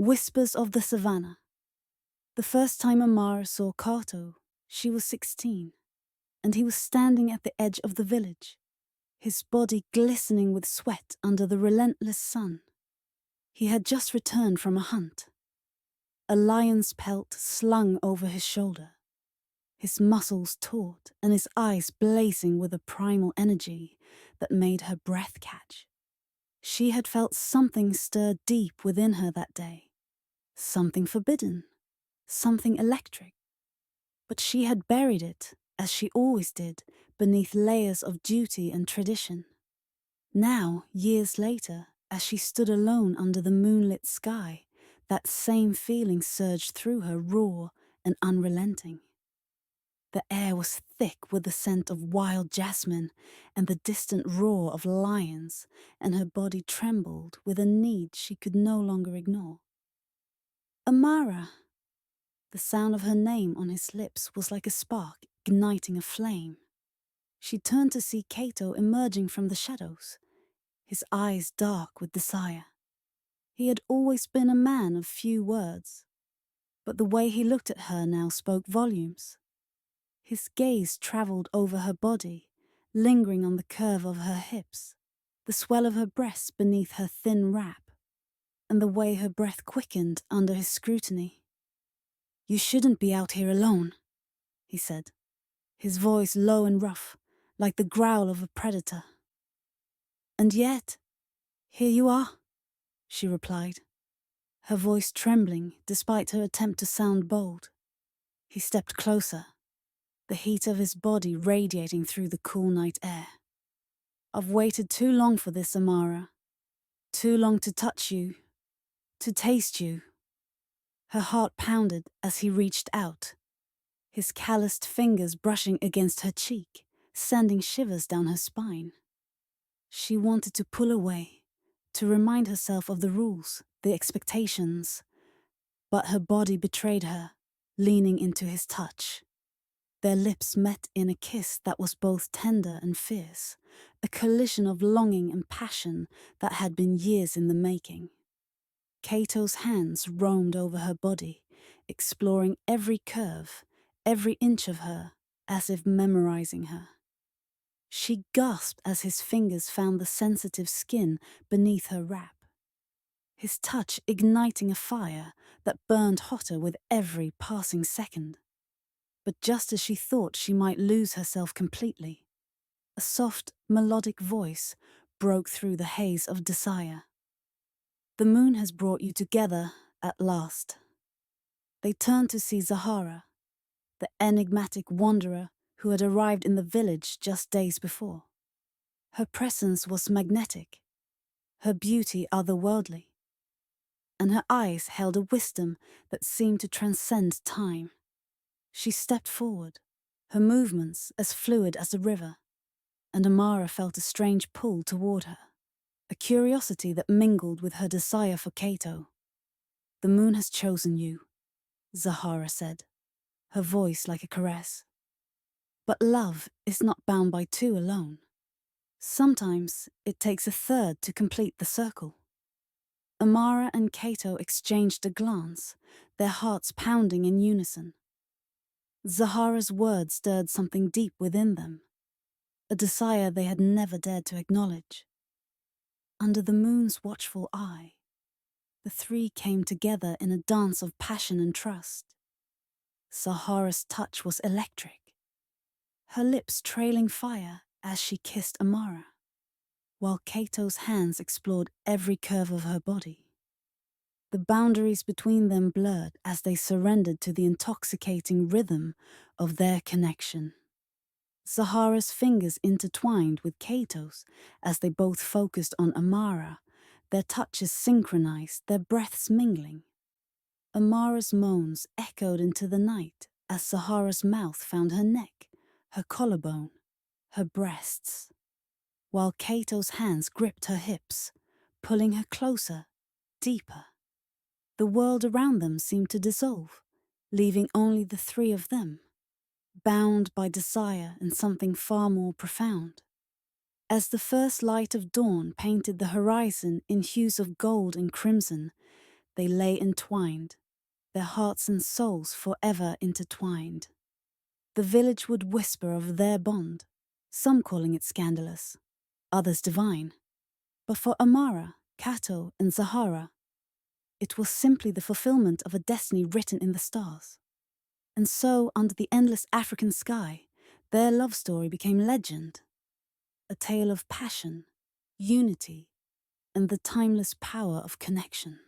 Whispers of the Savannah. The first time Amara saw Kato, she was 16, and he was standing at the edge of the village, his body glistening with sweat under the relentless sun. He had just returned from a hunt, a lion's pelt slung over his shoulder, his muscles taut and his eyes blazing with a primal energy that made her breath catch. She had felt something stir deep within her that day, something forbidden, something electric. But she had buried it, as she always did, beneath layers of duty and tradition. Now, years later, as she stood alone under the moonlit sky, that same feeling surged through her, raw and unrelenting. The air was thick with the scent of wild jasmine and the distant roar of lions, and her body trembled with a need she could no longer ignore. Amara! The sound of her name on his lips was like a spark igniting a flame. She turned to see Kato emerging from the shadows, his eyes dark with desire. He had always been a man of few words, but the way he looked at her now spoke volumes. His gaze travelled over her body, lingering on the curve of her hips, the swell of her breasts beneath her thin wrap, and the way her breath quickened under his scrutiny. "You shouldn't be out here alone," he said, his voice low and rough, like the growl of a predator. "And yet, here you are," she replied, her voice trembling despite her attempt to sound bold. He stepped closer, the heat of his body radiating through the cool night air. "I've waited too long for this, Amara. Too long to touch you, to taste you." Her heart pounded as he reached out, his calloused fingers brushing against her cheek, sending shivers down her spine. She wanted to pull away, to remind herself of the rules, the expectations, but her body betrayed her, leaning into his touch. Their lips met in a kiss that was both tender and fierce, a collision of longing and passion that had been years in the making. Kato's hands roamed over her body, exploring every curve, every inch of her, as if memorizing her. She gasped as his fingers found the sensitive skin beneath her wrap, his touch igniting a fire that burned hotter with every passing second. But just as she thought she might lose herself completely, a soft, melodic voice broke through the haze of desire. "The moon has brought you together at last." They turned to see Zahara, the enigmatic wanderer who had arrived in the village just days before. Her presence was magnetic, her beauty otherworldly, and her eyes held a wisdom that seemed to transcend time. She stepped forward, her movements as fluid as a river, and Amara felt a strange pull toward her, a curiosity that mingled with her desire for Kato. "The moon has chosen you," Zahara said, her voice like a caress. "But love is not bound by two alone. Sometimes it takes a third to complete the circle." Amara and Kato exchanged a glance, their hearts pounding in unison. Zahara's words stirred something deep within them, a desire they had never dared to acknowledge. Under the moon's watchful eye, the three came together in a dance of passion and trust. Zahara's touch was electric, her lips trailing fire as she kissed Amara, while Kato's hands explored every curve of her body. The boundaries between them blurred as they surrendered to the intoxicating rhythm of their connection. Zahara's fingers intertwined with Kato's as they both focused on Amara, their touches synchronized, their breaths mingling. Amara's moans echoed into the night as Zahara's mouth found her neck, her collarbone, her breasts, while Kato's hands gripped her hips, pulling her closer, deeper. The world around them seemed to dissolve, leaving only the three of them, bound by desire and something far more profound. As the first light of dawn painted the horizon in hues of gold and crimson, they lay entwined, their hearts and souls forever intertwined. The village would whisper of their bond, some calling it scandalous, others divine. But for Amara, Kato, and Zahara, it was simply the fulfillment of a destiny written in the stars. And so, under the endless African sky, their love story became legend, a tale of passion, unity, and the timeless power of connection.